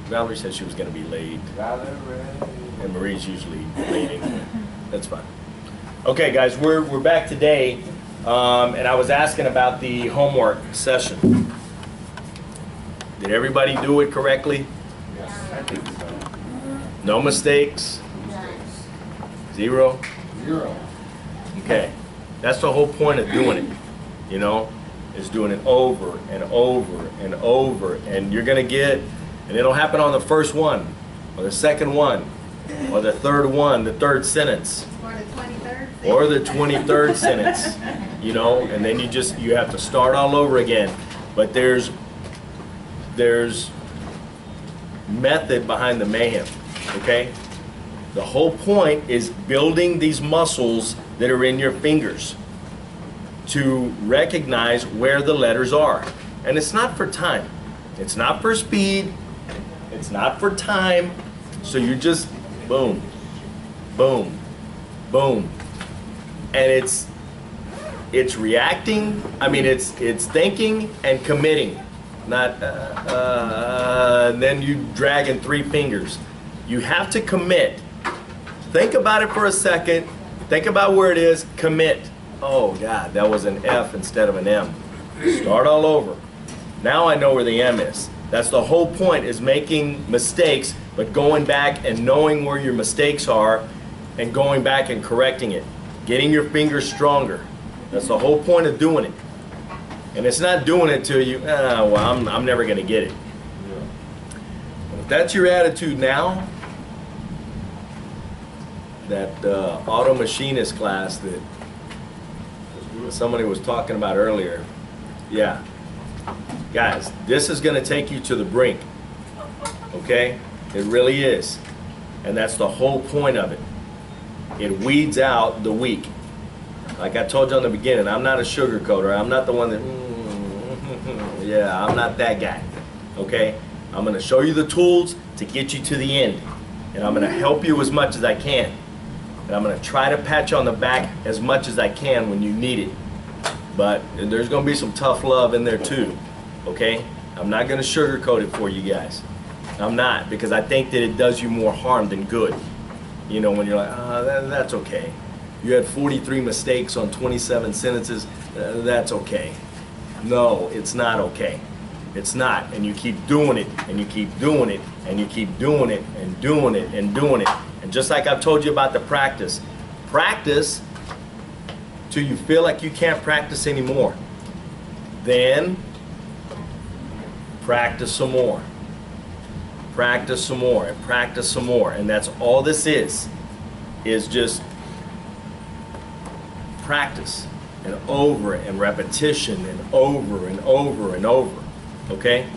Valerie said she was going to be late. And Marie's usually late anyway. That's fine. Okay, guys, we're back today, and I was asking about the homework session. Did everybody do it correctly? Yes. No mistakes? Zero? Zero. Okay. That's the whole point of doing it, you know, is doing it over and over and over, and you're going to get, and it'll happen on the first one, or the second one, or the third one, the third sentence. Or the 23rd. Or the 23rd sentence, you know, and then you have to start all over again. But there's method behind the mayhem, okay? The whole point is building these muscles that are in your fingers to recognize where the letters are. And it's not for time. It's not for speed. It's not for time. So you just boom, boom, boom. And it's reacting, I mean it's thinking and committing. Not then you dragging three fingers. You have to commit. Think about it for a second. Think about where it is. Commit. Oh God, that was an F instead of an M. Start all over. Now I know where the M is. That's the whole point, is making mistakes, but going back and knowing where your mistakes are and going back and correcting it. Getting your fingers stronger. That's the whole point of doing it. And it's not doing it till you, well, I'm never going to get it. If that's your attitude now, that auto machinist class that somebody was talking about earlier, yeah. Guys, this is going to take you to the brink. Okay? It really is. And that's the whole point of it. It weeds out the weak. Like I told you in the beginning, I'm not a sugarcoater. I'm not the one that, yeah, I'm not that guy. Okay? I'm going to show you the tools to get you to the end. And I'm going to help you as much as I can. And I'm going to try to pat you on the back as much as I can when you need it. But there's going to be some tough love in there too. Okay? I'm not going to sugarcoat it for you guys. I'm not, because I think that it does you more harm than good. You know, when you're like, that's okay. You had 43 mistakes on 27 sentences, that's okay. No, it's not okay. It's not. And you keep doing it, and you keep doing it, and you keep doing it, and doing it, and doing it. And just like I've told you about the practice, practice till you feel like you can't practice anymore. Then practice some more. Practice some more, and practice some more. And that's all this is just practice, and over, and repetition, and over, and over, and over. Okay?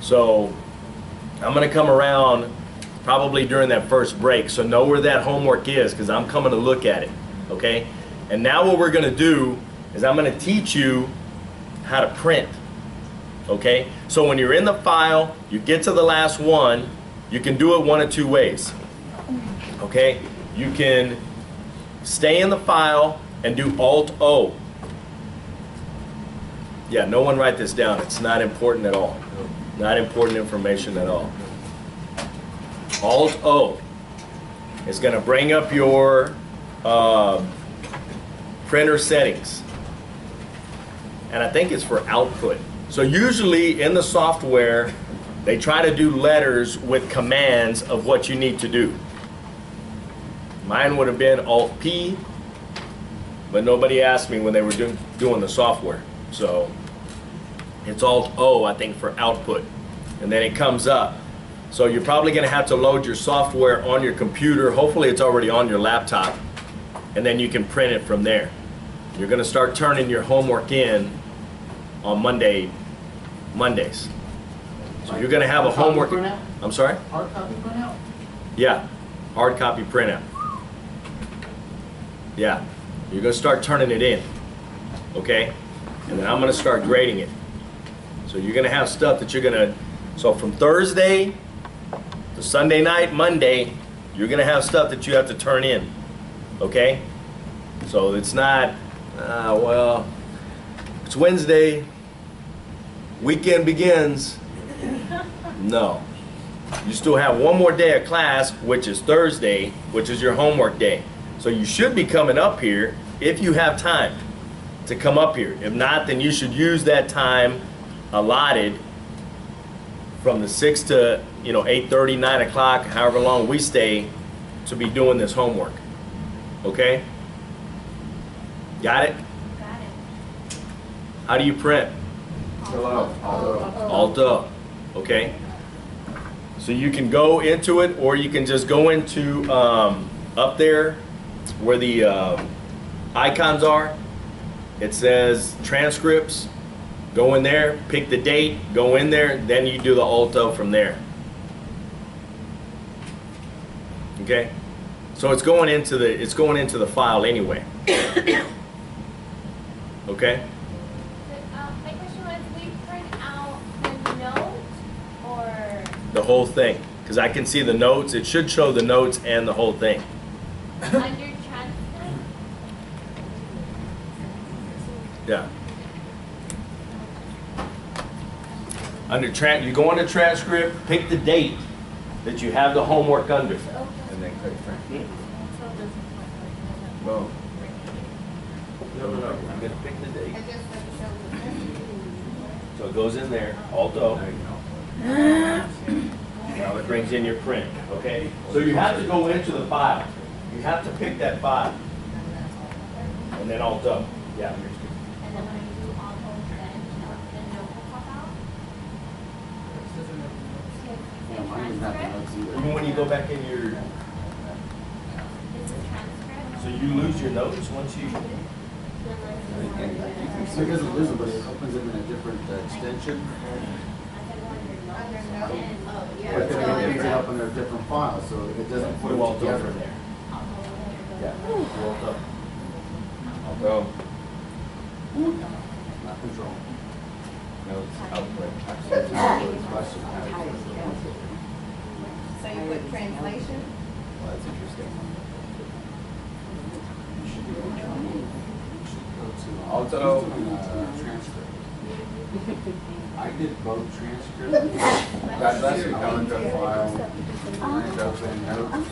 So I'm going to come around probably during that first break, so know where that homework is, because I'm coming to look at it. Okay? And now what we're going to do is I'm going to teach you how to print. Okay? So when you're in the file, you get to the last one, you can do it one of two ways. Okay? You can stay in the file and do Alt-O. Yeah, no one write this down. It's not important at all. Not important information at all. Alt-O is going to bring up your printer settings. And I think it's for output. So usually in the software, they try to do letters with commands of what you need to do. Mine would have been Alt-P, but nobody asked me when they were doing the software. So it's Alt-O, I think, for output. And then it comes up. So you're probably going to have to load your software on your computer. Hopefully it's already on your laptop. And then you can print it from there. You're going to start turning your homework in on Mondays. So you're going to have a homework. I'm sorry? Hard copy printout? Yeah, hard copy printout. Yeah, you're going to start turning it in. Okay? And then I'm going to start grading it. So you're going to have stuff that you're going to, so from Thursday to Sunday night, Monday, you're going to have stuff that you have to turn in. Okay? So it's not, well, it's Wednesday, weekend begins. No. You still have one more day of class, which is Thursday, which is your homework day. So you should be coming up here if you have time to come up here. If not, then you should use that time allotted from the 6 to 8:30, 9 o'clock, however long we stay, to be doing this homework. Okay? Got it? Got it. How do you print? Alt up. Okay? So you can go into it, or you can just go into up there where the icons are. It says transcripts. Go in there, pick the date, go in there, then you do the Alt-O from there. Okay? So it's going into the file anyway. Okay? My question was, we print out the note or The whole thing. Because I can see the notes. It should show the notes and the whole thing. under transcript? Yeah. You go under transcript, pick the date that you have the homework under. And then click print. No. No. I'm gonna pick the date. So it goes in there, Alt-O. Now it brings in your print, okay? So you have to go into the file. You have to pick that file. And then Alt-O. Yeah. And then when you do all those, then the note will pop out? Even when you go back in your, This is transcript? so you lose your notes once you, So it doesn't lose it, but it opens them in a different extension. But then it picks it up in a different file, so it doesn't put put them Alt-O together. in there. Yeah, Alt-O. Alt-O. Not control. Notes, output. So you put translation? Well, that's interesting. You should go to Alt-O. transcript. I did both transcript. God bless you. Calendar file. And open notes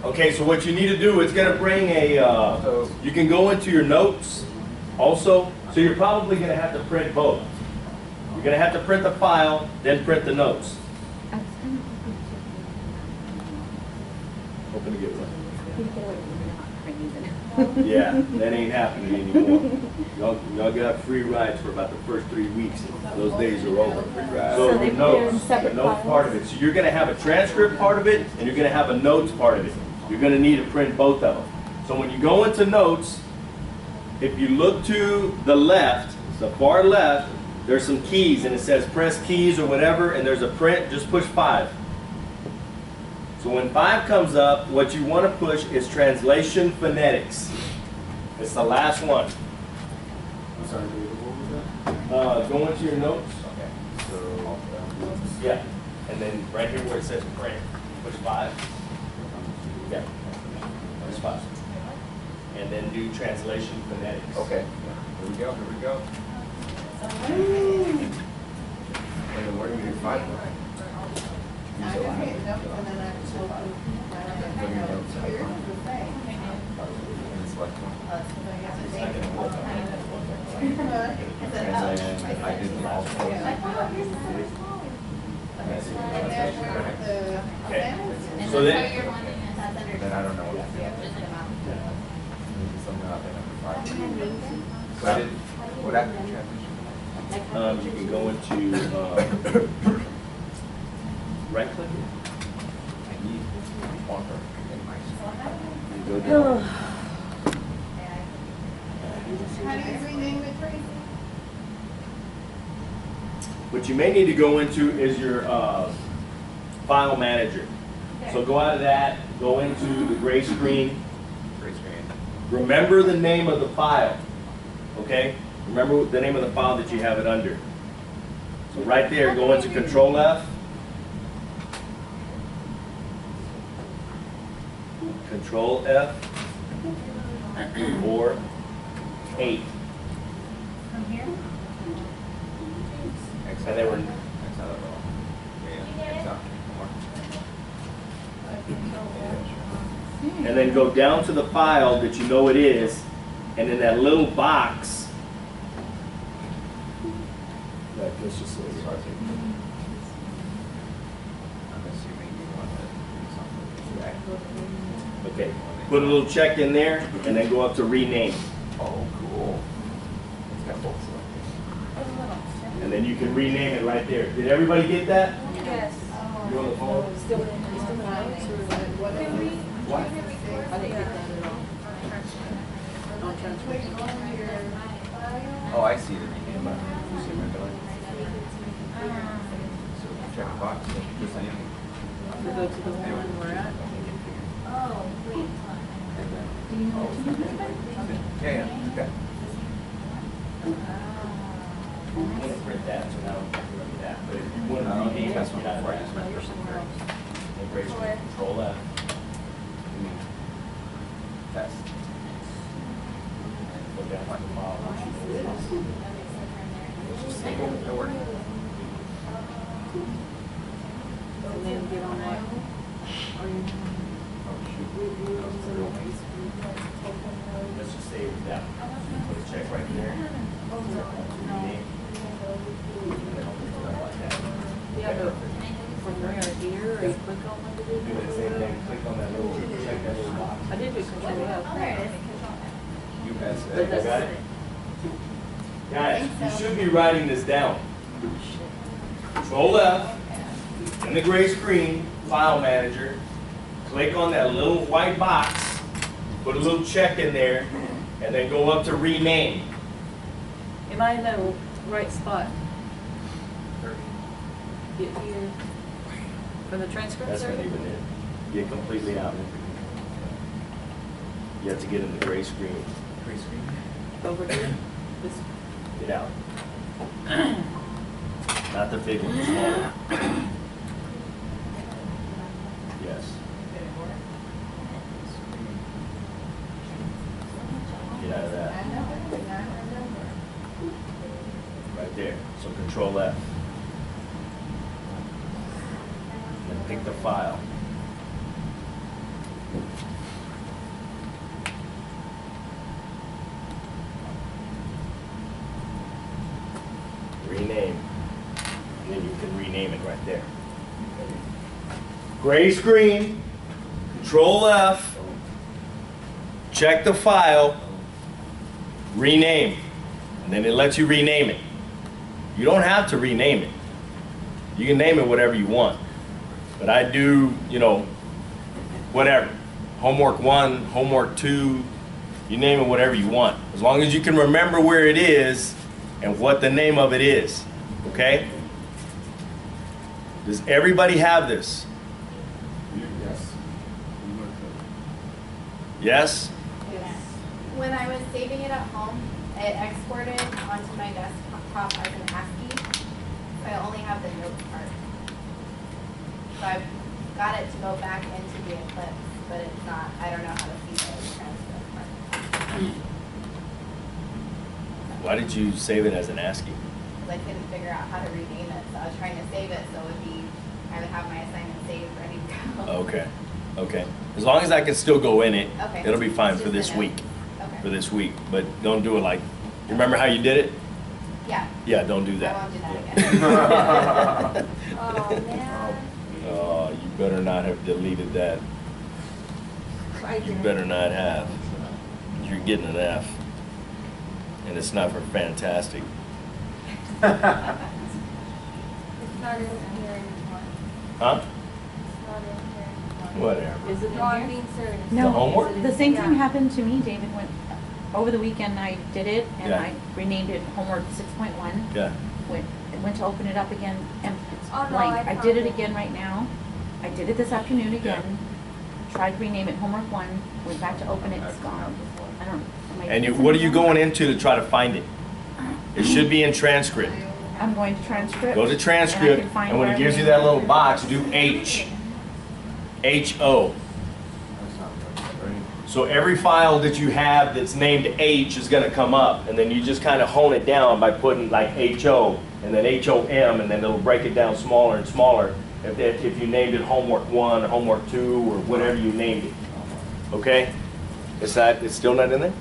Okay, so what you need to do is gonna bring a, you can go into your notes also, so you're probably gonna have to print both. You're gonna have to print the file, then print the notes. Hoping to get one. Yeah, that ain't happening anymore. Y'all got free rides for about the first 3 weeks. Those days are over. So the notes, the notes part of it. So you're gonna have a transcript part of it, and you're gonna have a notes part of it. You're gonna need to print both of them. So when you go into notes, if you look to the left, the far left, there's some keys, and it says press keys or whatever, and there's a print, just push 5. So when 5 comes up, what you want to push is translation phonetics. It's the last one. I'm sorry, what was that? Go into your notes. Okay. So, Yeah. And then right here where it says print, push 5. Yeah. Push 5. And then do translation phonetics. okay. Here we go. And then where do we find them? I just hit notes and then I just go through. Here, the same. And select one. Translation. And I did them all. And that's where the Okay. families. And So that's then- how you're wanting it, that's under. Then I don't know what to do. Just like about. Maybe something out there number 5. So I did, what happened to translation? You can go into right click it. I need Walker in my. And go down. How do you rename it, Tracy? What you may need to go into is your file manager. So go out of that, go into the gray screen. Gray screen. Remember the name of the file, okay? Remember the name of the file that you have it under. So right there, go into Control F. Control F. 4, 8. From here? X And they were- X out of all. Yeah, X out. And then go down to the file that you know it is, and in that little box. Like, let's just say, I'm assuming you want to do something. okay, put a little check in there, and then go up to rename. Oh, cool. It's got both selected. And then you can rename it right there. Did everybody get that? Yes. You on the phone? Can we, What? I didn't get that at all. On transfer. Click on your file. Oh, I see the rename button. You see my billing? So check the box, just anything. We go to the one we're at. Oh, wait. And then, oh, yeah, okay. I'm gonna print that, so now we can remember that. But if you want to I don't rename think it, that's you one gotta before I write just it. remember somewhere else. And great screen, Control F. Test. Go down to the file. Just save it, it'll work. And then get on what? Are you? Oh, shoot. That was the real thing. Let's just save that. Put a check right there. Rename. And then open it up like that. Yeah, but from where, here, or you click on one to do? Do that same thing, click on that little, check that little box. I did do control Oh, F. there it is. You pass But it. I got it. Guys, you should be writing this down. Control F, in the gray screen, File Manager, click on that little white box, put a little check in there, and then go up to rename. Am I in the right spot? Get here. From the transcript That's not server? even it. Get completely out. You have to get in the gray screen. Gray screen. Over here? This, Get out. Not the big one, the small one. Yes. Get out of that. I know, I remember. Right there. So Control F. And then pick the file. Rename. And then you can rename it right there. Gray screen. Control F. Check the file. Rename. And then it lets you rename it. You don't have to rename it. You can name it whatever you want. But I do, you know, whatever. Homework 1, homework 2, you name it whatever you want. As long as you can remember where it is and what the name of it is. Okay? Does everybody have this? Yes. Yes? When I was saving it at home, it exported onto my desktop as an ASCII. So I only have the notes part. So I've got it to go back into the Eclipse, but it's not, I don't know how to see the transcript part. Why did you save it as an ASCII? Because I couldn't figure out how to rename it, so I was trying to save it so it would be, I would have my assignment saved, ready to go. Okay. Okay. As long as I can still go in it, Okay. it'll be fine It's for just this a week. note. Okay. For this week. But don't do it like, you remember how you did it? Yeah. Yeah, don't do I that. won't do that Yeah. again. Oh, man. Oh, you better not have deleted that. You better not have. You're getting an F. And it's not for fantastic. It's not in here anymore. Huh? It's not in here anymore. Whatever. is it in No, I'm here? being serious. The No, homework? the same thing Yeah. happened to me, David, went, over the weekend I did it and Yeah. I renamed it homework 6.1. Yeah. Went to open it up again and it's Oh, no, blank. I I did it found it. again right now. I did it this afternoon again. Tried to rename it homework 1, went back to open it, it's gone. I don't. am I- And what are you going into to try to find it? It should be in transcript. I'm going to transcript. Go to transcript, can find and when it where gives you I that renamed little it. box, do H. H-O. That's not right. So every file that you have that's named H is gonna come up, and then you just kind of hone it down by putting like HO, and then HOM, and then it'll break it down smaller and smaller if you named it homework 1 or homework 2 or whatever you named it. Okay? It's still not in there?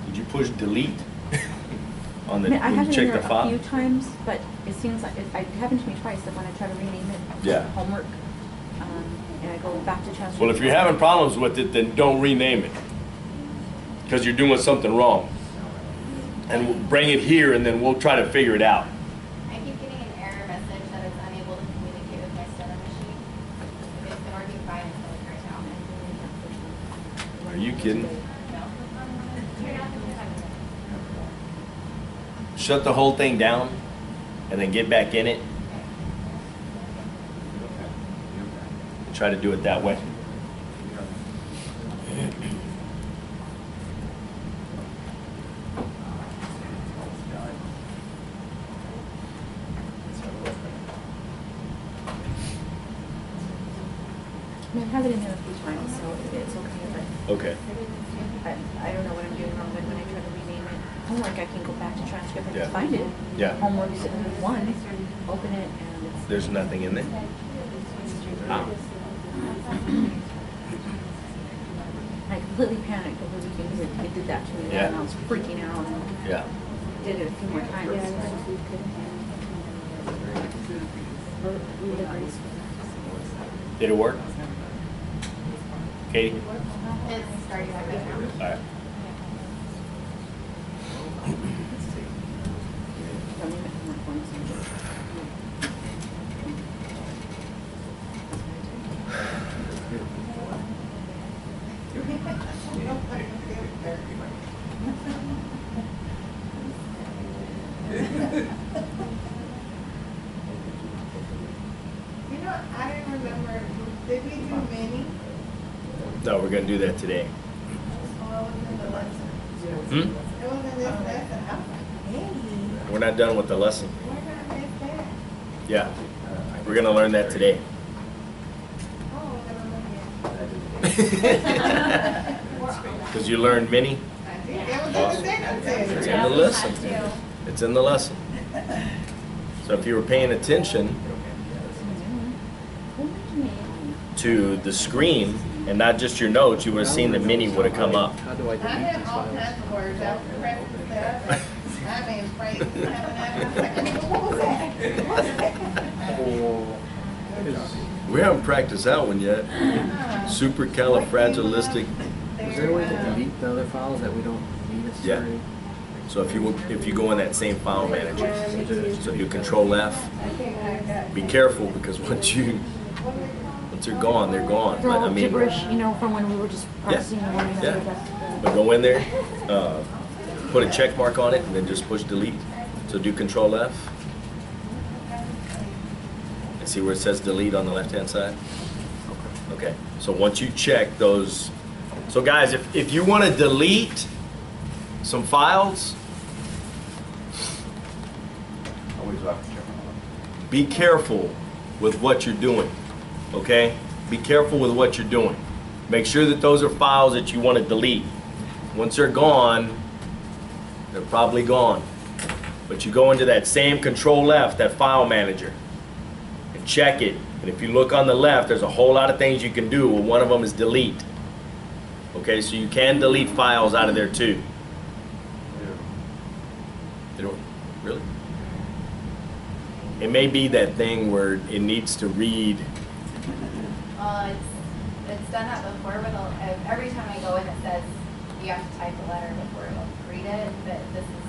Did you push delete on the, I mean, I when had you it in check there the a file? few times, but it seems like it happened to me twice that when I try to rename it, Yeah. homework, and I go back to transfer. Well, if you're having problems with it, then don't rename it. Because you're doing something wrong. And we'll bring it here and then we'll try to figure it out. I keep getting an error message that it's unable to communicate with my center machine. It's been working fine until like right now. Are you kidding? No. Shut the whole thing down and then get back in it and try to do it that way. I mean, I have it in there a few times, so it's okay, but Okay. I don't know what I'm doing wrong, but when I try to rename it, homework, I can go back to transcript and Yeah. find it. Yeah. Homework is in one, open it, and it's. There's nothing in there? Ah. I completely panicked over the weekend because it did that to me, Yeah. and I was freaking out, and Yeah. did it a few more times. Did it work? Katie? It's starting right now. All right. You know, I didn't remember, did we do mini? No, we're gonna do that today. Oh, it was in the lesson. Hmm? It was in this lesson. I was like, mini? We're not done with the lesson. Where did I miss that? Yeah. We're gonna learn that today. Oh, we're gonna look Because you learned mini. at it. I think that was in the second It's test. in the lesson. It's in the lesson. So if you were paying attention to the screen and not just your notes, you would have seen the mini would have come up. How do I I delete had these all files? kinds of words. I was practicing that. I mean, phrase, what was that? What was that? We haven't practiced that one yet. Supercalifragilistic. Is there a way to delete the other files that we don't need necessarily? So if you go in that same file manager, so you Control F, be careful because once they're gone, they're gone. They're But, all gibberish, you know, from when we were just practicing the word. yeah. But go in there, put a check mark on it, and then just push delete. So do Control F. And see where it says delete on the left-hand side? Okay. So once you check those, so guys, if you want to delete some files, Always have to check on be careful with what you're doing, okay? Be careful with what you're doing. Make sure that those are files that you want to delete. Once they're gone, they're probably gone. But you go into that same Control F, that file manager, and check it. And if you look on the left, there's a whole lot of things you can do. Well, one of them is delete. Okay, so you can delete files out of there too. They don't, really? It may be that thing where it needs to read. It's done that before, but every time I go in, it says you have to type a letter before it'll read it. But this is